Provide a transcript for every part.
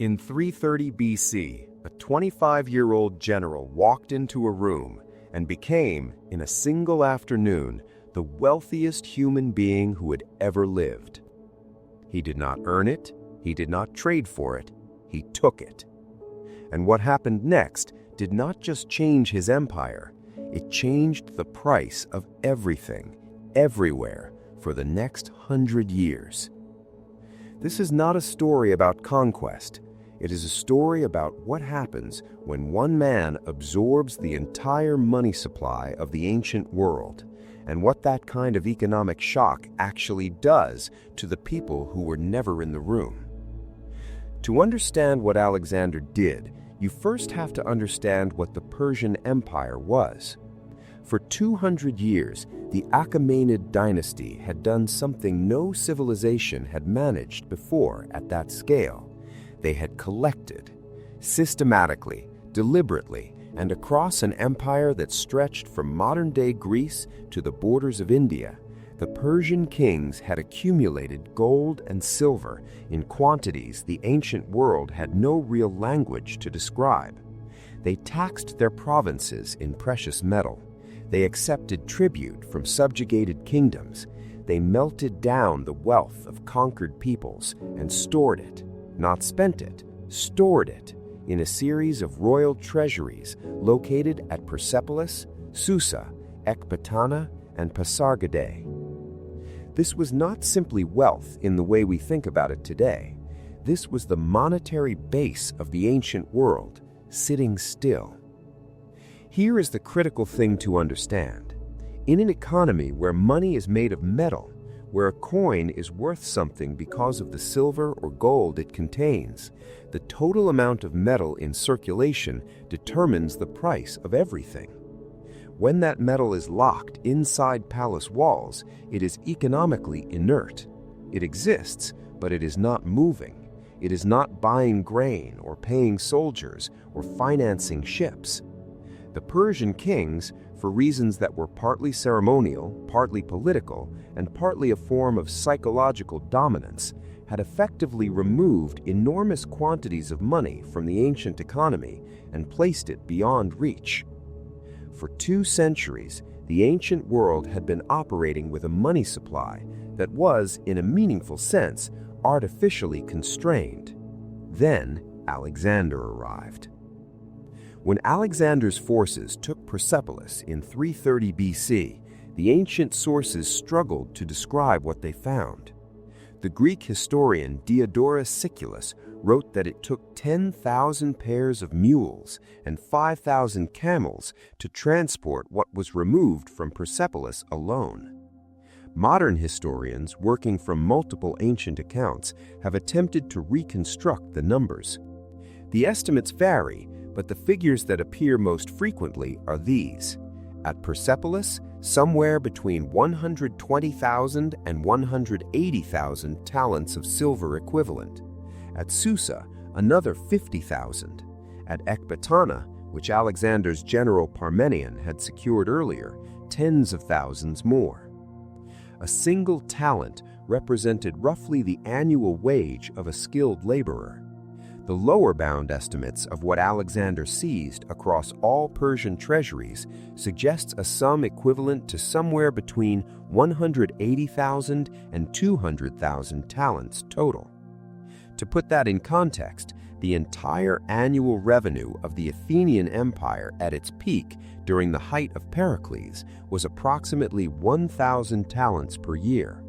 In 330 BC, a 25-year-old general walked into a room and became, in a single afternoon, the wealthiest human being who had ever lived. He did not earn it, he did not trade for it, he took it. And what happened next did not just change his empire, it changed the price of everything, everywhere, for the next 100 years. This is not a story about conquest. It is a story about what happens when one man absorbs the entire money supply of the ancient world, and what that kind of economic shock actually does to the people who were never in the room. To understand what Alexander did, you first have to understand what the Persian Empire was. For 200 years, the Achaemenid dynasty had done something no civilization had managed before at that scale. They had collected, systematically, deliberately, and across an empire that stretched from modern-day Greece to the borders of India, the Persian kings had accumulated gold and silver in quantities the ancient world had no real language to describe. They taxed their provinces in precious metal. They accepted tribute from subjugated kingdoms. They melted down the wealth of conquered peoples and stored it, not spent it, stored it, in a series of royal treasuries located at Persepolis, Susa, Ecbatana, and Pasargadae. This was not simply wealth in the way we think about it today. This was the monetary base of the ancient world, sitting still. Here is the critical thing to understand. In an economy where money is made of metal, where a coin is worth something because of the silver or gold it contains, the total amount of metal in circulation determines the price of everything. When that metal is locked inside palace walls, it is economically inert. It exists, but it is not moving. It is not buying grain or paying soldiers or financing ships. The Persian kings, for reasons that were partly ceremonial, partly political, and partly a form of psychological dominance, had effectively removed enormous quantities of money from the ancient economy and placed it beyond reach. For 2 centuries, the ancient world had been operating with a money supply that was, in a meaningful sense, artificially constrained. Then Alexander arrived. When Alexander's forces took Persepolis in 330 BC, the ancient sources struggled to describe what they found. The Greek historian Diodorus Siculus wrote that it took 10,000 pairs of mules and 5,000 camels to transport what was removed from Persepolis alone. Modern historians, working from multiple ancient accounts, have attempted to reconstruct the numbers. The estimates vary, but the figures that appear most frequently are these. At Persepolis, somewhere between 120,000 and 180,000 talents of silver equivalent. At Susa, another 50,000. At Ecbatana, which Alexander's general Parmenion had secured earlier, tens of thousands more. A single talent represented roughly the annual wage of a skilled laborer. The lower bound estimates of what Alexander seized across all Persian treasuries suggests a sum equivalent to somewhere between 180,000 and 200,000 talents total. To put that in context, the entire annual revenue of the Athenian Empire at its peak during the height of Pericles was approximately 1,000 talents per year.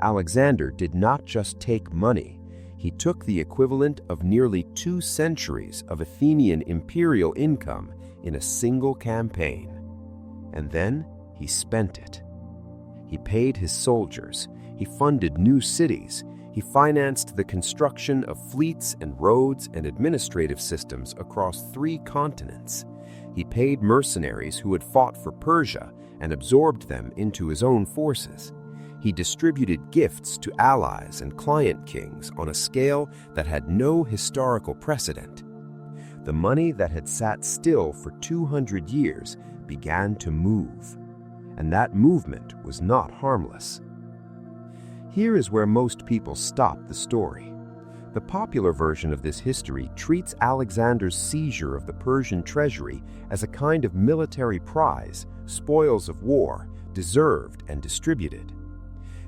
Alexander did not just take money. He took the equivalent of nearly 2 centuries of Athenian imperial income in a single campaign. And then he spent it. He paid his soldiers. He funded new cities. He financed the construction of fleets and roads and administrative systems across 3 continents. He paid mercenaries who had fought for Persia and absorbed them into his own forces. He distributed gifts to allies and client kings on a scale that had no historical precedent. The money that had sat still for 200 years began to move, and that movement was not harmless. Here is where most people stop the story. The popular version of this history treats Alexander's seizure of the Persian treasury as a kind of military prize, spoils of war, deserved and distributed.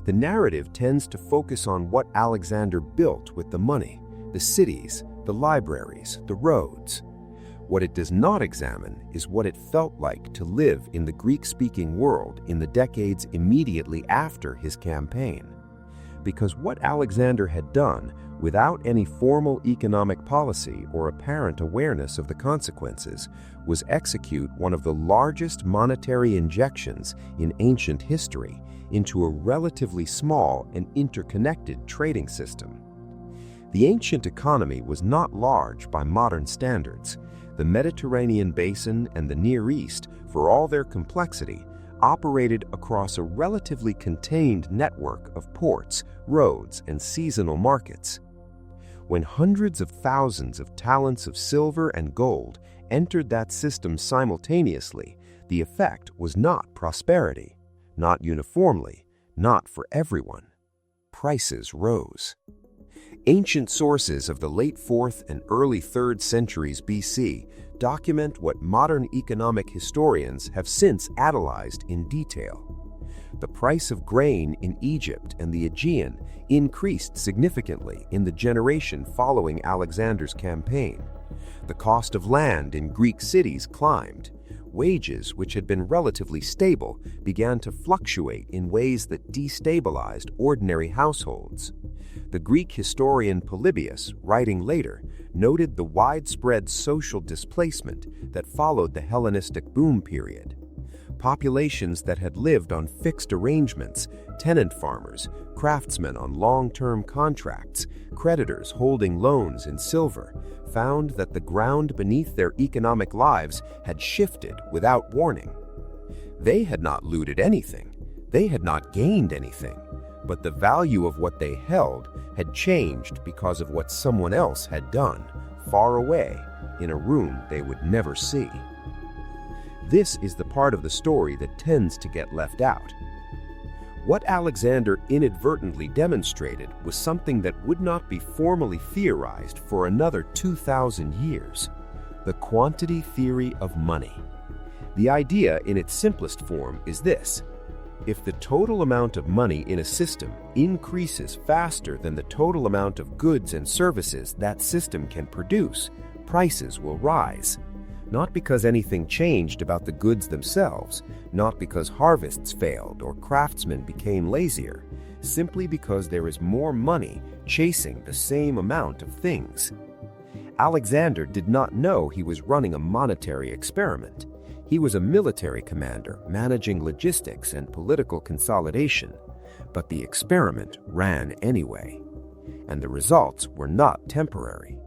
The narrative tends to focus on what Alexander built with the money, the cities, the libraries, the roads. What it does not examine is what it felt like to live in the Greek-speaking world in the decades immediately after his campaign. Because what Alexander had done, without any formal economic policy or apparent awareness of the consequences, was execute one of the largest monetary injections in ancient history into a relatively small and interconnected trading system. The ancient economy was not large by modern standards. The Mediterranean basin and the Near East, for all their complexity, operated across a relatively contained network of ports, roads, and seasonal markets. When hundreds of thousands of talents of silver and gold entered that system simultaneously, the effect was not prosperity, not uniformly, not for everyone. Prices rose. Ancient sources of the late 4th and early 3rd centuries BC document what modern economic historians have since analyzed in detail. The price of grain in Egypt and the Aegean increased significantly in the generation following Alexander's campaign. The cost of land in Greek cities climbed. Wages, which had been relatively stable, began to fluctuate in ways that destabilized ordinary households. The Greek historian Polybius, writing later, noted the widespread social displacement that followed the Hellenistic boom period. Populations that had lived on fixed arrangements, tenant farmers, craftsmen on long-term contracts, creditors holding loans in silver, found that the ground beneath their economic lives had shifted without warning. They had not looted anything, they had not gained anything, but the value of what they held had changed because of what someone else had done, far away, in a room they would never see. This is the part of the story that tends to get left out. What Alexander inadvertently demonstrated was something that would not be formally theorized for another 2,000 years: the quantity theory of money. The idea in its simplest form is this: if the total amount of money in a system increases faster than the total amount of goods and services that system can produce, prices will rise. Not because anything changed about the goods themselves, not because harvests failed or craftsmen became lazier, simply because there is more money chasing the same amount of things. Alexander did not know he was running a monetary experiment. He was a military commander managing logistics and political consolidation, but the experiment ran anyway, and the results were not temporary.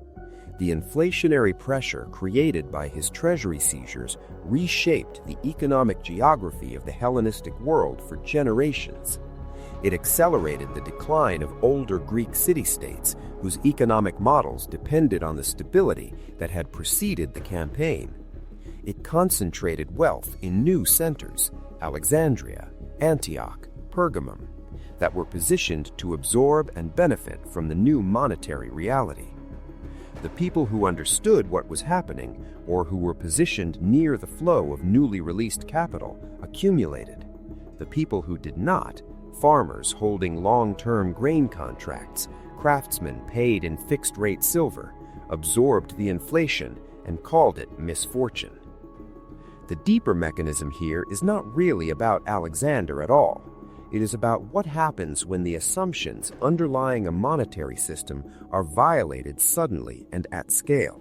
The inflationary pressure created by his treasury seizures reshaped the economic geography of the Hellenistic world for generations. It accelerated the decline of older Greek city-states whose economic models depended on the stability that had preceded the campaign. It concentrated wealth in new centers, Alexandria, Antioch, Pergamum, that were positioned to absorb and benefit from the new monetary reality. The people who understood what was happening, or who were positioned near the flow of newly released capital, accumulated. The people who did not, farmers holding long-term grain contracts, craftsmen paid in fixed-rate silver, absorbed the inflation and called it misfortune. The deeper mechanism here is not really about Alexander at all. It is about what happens when the assumptions underlying a monetary system are violated suddenly and at scale.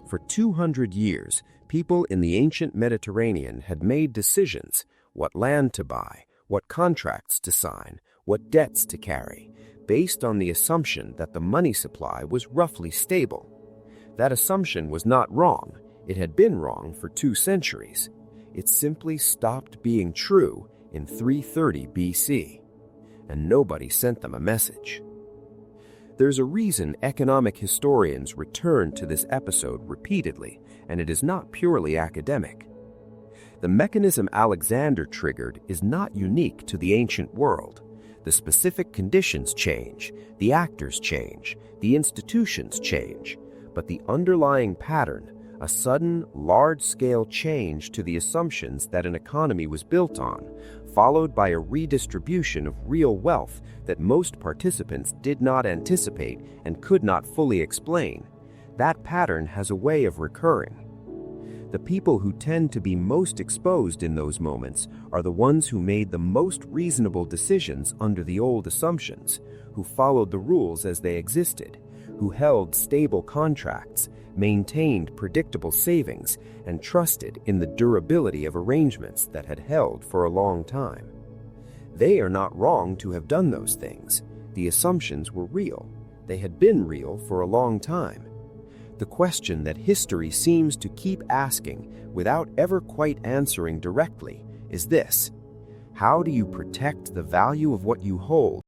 For 200 years, people in the ancient Mediterranean had made decisions: what land to buy, what contracts to sign, what debts to carry, based on the assumption that the money supply was roughly stable. That assumption was not wrong. It had been wrong for 2 centuries. It simply stopped being true in 330 BC, and nobody sent them a message. There's a reason economic historians return to this episode repeatedly, and it is not purely academic. The mechanism Alexander triggered is not unique to the ancient world. The The specific conditions change, the actors change, the institutions change, but the underlying pattern, a sudden, large-scale change to the assumptions that an economy was built on, followed by a redistribution of real wealth that most participants did not anticipate and could not fully explain, that pattern has a way of recurring. The people who tend to be most exposed in those moments are the ones who made the most reasonable decisions under the old assumptions, who followed the rules as they existed, who held stable contracts, maintained predictable savings, and trusted in the durability of arrangements that had held for a long time. They are not wrong to have done those things. The assumptions were real. They had been real for a long time. The question that history seems to keep asking without ever quite answering directly is this: how do you protect the value of what you hold